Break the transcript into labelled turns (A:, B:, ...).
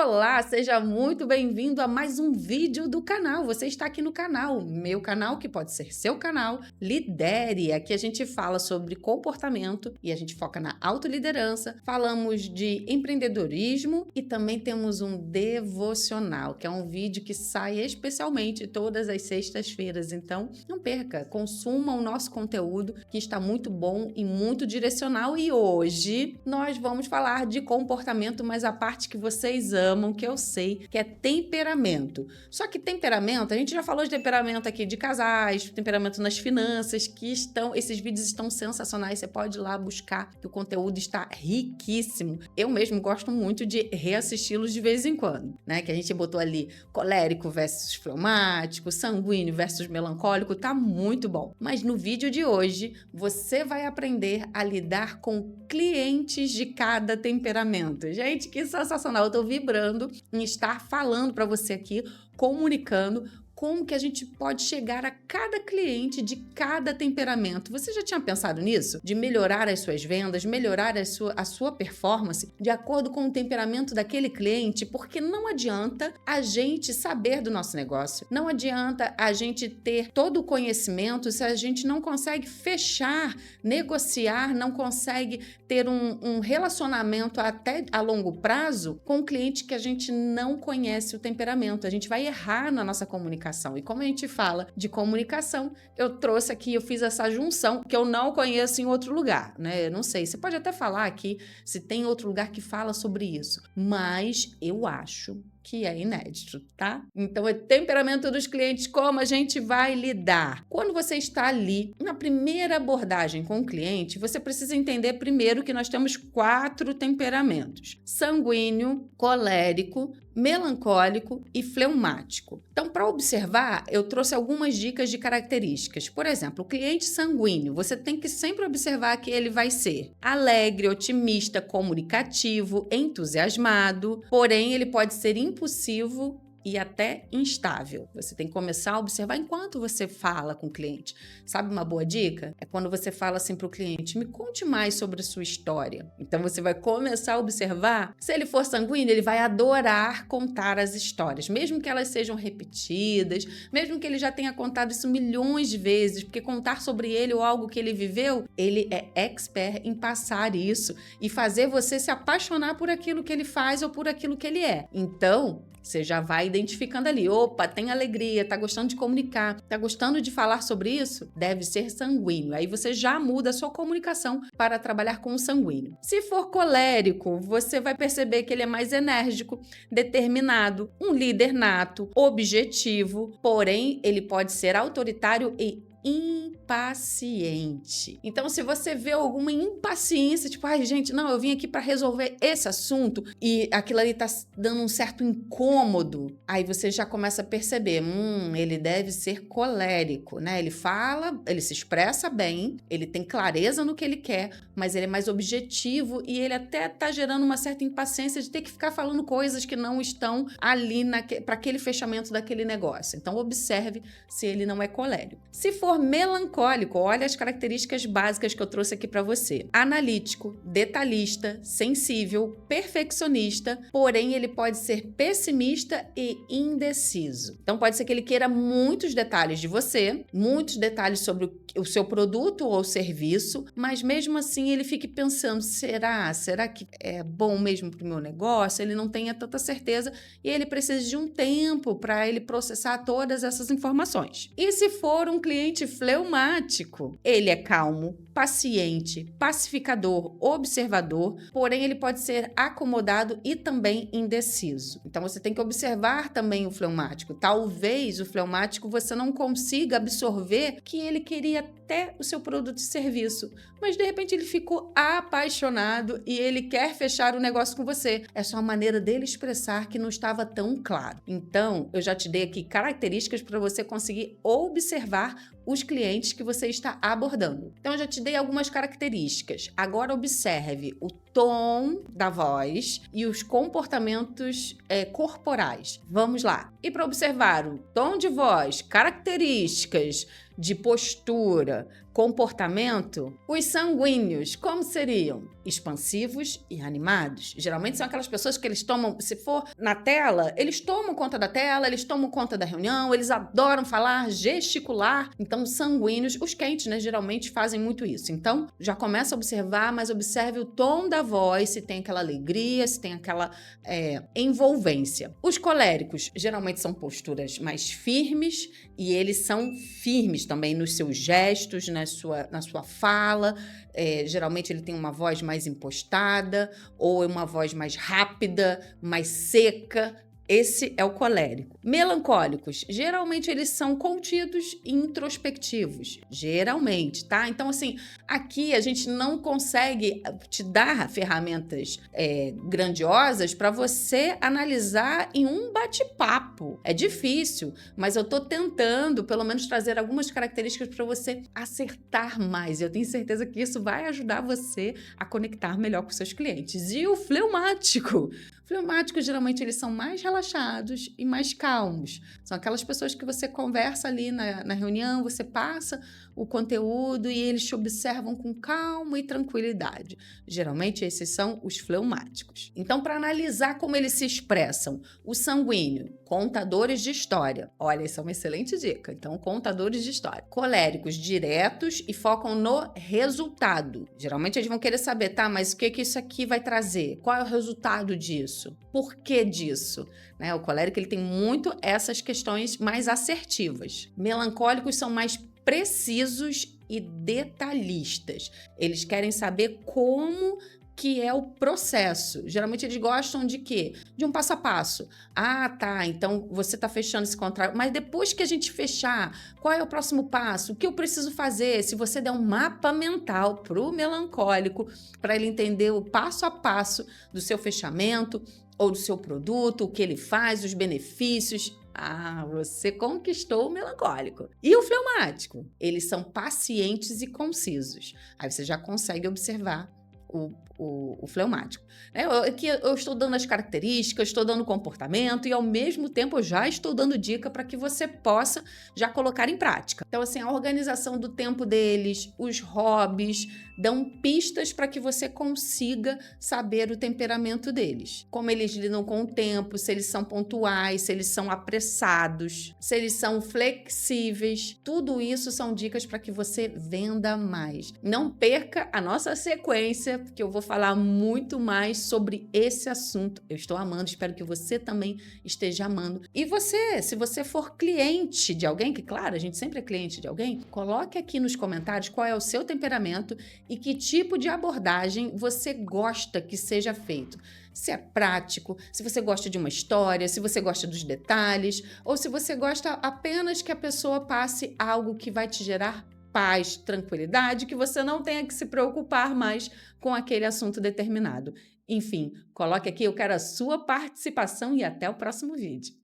A: Olá, seja muito bem-vindo a mais um vídeo do canal. Você está aqui no canal, meu canal, que pode ser seu canal, Lidere. Aqui a gente fala sobre comportamento e a gente foca na autoliderança, falamos de empreendedorismo e também temos um devocional, que é um vídeo que sai especialmente todas as sextas-feiras. Então, não perca, consuma o nosso conteúdo, que está muito bom e muito direcional. E hoje nós vamos falar de comportamento, mas a parte que vocês amam, que eu sei, que é temperamento. Só que temperamento, a gente já falou de temperamento aqui de casais, temperamento nas finanças, esses vídeos estão sensacionais, você pode ir lá buscar, que o conteúdo está riquíssimo. Eu mesmo gosto muito de reassisti-los de vez em quando, né? Que a gente botou ali colérico versus fleumático, sanguíneo versus melancólico, tá muito bom. Mas no vídeo de hoje, você vai aprender a lidar com clientes de cada temperamento. Gente, que sensacional! Eu tô vibrando em estar falando para você aqui, comunicando como que a gente pode chegar a cada cliente de cada temperamento. Você já tinha pensado nisso? De melhorar as suas vendas, melhorar a sua performance de acordo com o temperamento daquele cliente? Porque não adianta a gente saber do nosso negócio, não adianta a gente ter todo o conhecimento se a gente não consegue fechar, negociar, não consegue ter um relacionamento até a longo prazo com o cliente que a gente não conhece o temperamento. A gente vai errar na nossa comunicação. E como a gente fala de comunicação, eu trouxe aqui, eu fiz essa junção que eu não conheço em outro lugar, né? Eu não sei, você pode até falar aqui se tem outro lugar que fala sobre isso, mas eu acho que é inédito, tá? Então, é temperamento dos clientes, como a gente vai lidar. Quando você está ali, na primeira abordagem com o cliente, você precisa entender primeiro que nós temos 4 temperamentos: sanguíneo, colérico, melancólico e fleumático. Então, para observar, eu trouxe algumas dicas de características. Por exemplo, o cliente sanguíneo, você tem que sempre observar que ele vai ser alegre, otimista, comunicativo, entusiasmado, porém ele pode ser impulsivo e até instável. Você tem que começar a observar enquanto você fala com o cliente. Sabe uma boa dica? É quando você fala assim para o cliente: me conte mais sobre a sua história. Então você vai começar a observar. Se ele for sanguíneo, ele vai adorar contar as histórias, mesmo que elas sejam repetidas, mesmo que ele já tenha contado isso milhões de vezes, porque contar sobre ele ou algo que ele viveu, ele é expert em passar isso e fazer você se apaixonar por aquilo que ele faz ou por aquilo que ele é. Então, você já vai identificando ali: opa, tem alegria, tá gostando de comunicar, tá gostando de falar sobre isso? Deve ser sanguíneo. Aí você já muda a sua comunicação para trabalhar com o sanguíneo. Se for colérico, você vai perceber que ele é mais enérgico, determinado, um líder nato, objetivo, porém ele pode ser autoritário e impaciente. Então, se você vê alguma impaciência, tipo: ai, gente, não, eu vim aqui para resolver esse assunto e aquilo ali tá dando um certo incômodo, aí você já começa a perceber: ele deve ser colérico, né? Ele fala, ele se expressa bem, ele tem clareza no que ele quer, mas ele é mais objetivo e ele até tá gerando uma certa impaciência de ter que ficar falando coisas que não estão ali para aquele fechamento daquele negócio. Então, observe se ele não é colérico. Se for melancólico, olha as características básicas que eu trouxe aqui para você: analítico, detalhista, sensível, perfeccionista, porém ele pode ser pessimista e indeciso. Então pode ser que ele queira muitos detalhes de você, muitos detalhes sobre o seu produto ou serviço, mas mesmo assim ele fique pensando: será que é bom mesmo para o meu negócio? Ele não tenha tanta certeza e ele precisa de um tempo para ele processar todas essas informações. E se for um cliente fleumático, ele é calmo, paciente, pacificador, observador, porém ele pode ser acomodado e também indeciso. Então você tem que observar também o fleumático. Talvez o fleumático você não consiga absorver que ele queria até o seu produto e serviço, mas de repente ele ficou apaixonado e ele quer fechar o negócio com você. É só a maneira dele expressar que não estava tão claro. Então, eu já te dei aqui características para você conseguir observar os clientes que você está abordando. Então, eu já te dei algumas características. Agora, observe o tom da voz e os comportamentos corporais. Vamos lá. E para observar o tom de voz, características de postura, comportamento, os sanguíneos, como seriam? Expansivos e animados. Geralmente são aquelas pessoas que eles tomam, se for na tela, eles tomam conta da tela, eles tomam conta da reunião, eles adoram falar, gesticular. Então, sanguíneos, os quentes, né, geralmente fazem muito isso. Então, já começa a observar, mas observe o tom da voz, se tem aquela alegria, se tem aquela envolvência. Os coléricos, geralmente são posturas mais firmes e eles são firmes também nos seus gestos, na sua fala. Geralmente ele tem uma voz mais impostada ou uma voz mais rápida, mais seca. Esse é o colérico. Melancólicos, geralmente eles são contidos e introspectivos, geralmente, tá? Então, assim, aqui a gente não consegue te dar ferramentas grandiosas para você analisar em um bate-papo. É difícil, mas eu tô tentando, pelo menos, trazer algumas características para você acertar mais. Eu tenho certeza que isso vai ajudar você a conectar melhor com seus clientes. E o fleumático? Fleumáticos, geralmente, eles são mais relaxados e mais calmos. São aquelas pessoas que você conversa ali na reunião, você passa o conteúdo e eles te observam com calma e tranquilidade. Geralmente, esses são os fleumáticos. Então, para analisar como eles se expressam, o sanguíneo, contadores de história. Olha, isso é uma excelente dica. Então, contadores de história. Coléricos, diretos e focam no resultado. Geralmente, eles vão querer saber, tá, mas o que isso aqui vai trazer? Qual é o resultado disso? Por que disso? Né? O colérico, ele tem muito essas questões mais assertivas. Melancólicos são mais precisos e detalhistas. Eles querem saber como que é o processo. Geralmente eles gostam de quê? De um passo a passo. Ah, tá, então você está fechando esse contrato, mas depois que a gente fechar, qual é o próximo passo? O que eu preciso fazer? Se você der um mapa mental para o melancólico, para ele entender o passo a passo do seu fechamento ou do seu produto, o que ele faz, os benefícios. Ah, você conquistou o melancólico. E o fleumático? Eles são pacientes e concisos. Aí você já consegue observar o fleumático. Aqui eu estou dando as características, estou dando comportamento e, ao mesmo tempo, eu já estou dando dica para que você possa já colocar em prática. Então, assim, a organização do tempo deles, os hobbies, dão pistas para que você consiga saber o temperamento deles. Como eles lidam com o tempo, se eles são pontuais, se eles são apressados, se eles são flexíveis. Tudo isso são dicas para que você venda mais. Não perca a nossa sequência, porque eu vou falar muito mais sobre esse assunto. Eu estou amando, espero que você também esteja amando. E você, se você for cliente de alguém, que claro, a gente sempre é cliente de alguém, coloque aqui nos comentários qual é o seu temperamento e que tipo de abordagem você gosta que seja feito. Se é prático, se você gosta de uma história, se você gosta dos detalhes, ou se você gosta apenas que a pessoa passe algo que vai te gerar paz, tranquilidade, que você não tenha que se preocupar mais com aquele assunto determinado. Enfim, coloque aqui, eu quero a sua participação e até o próximo vídeo.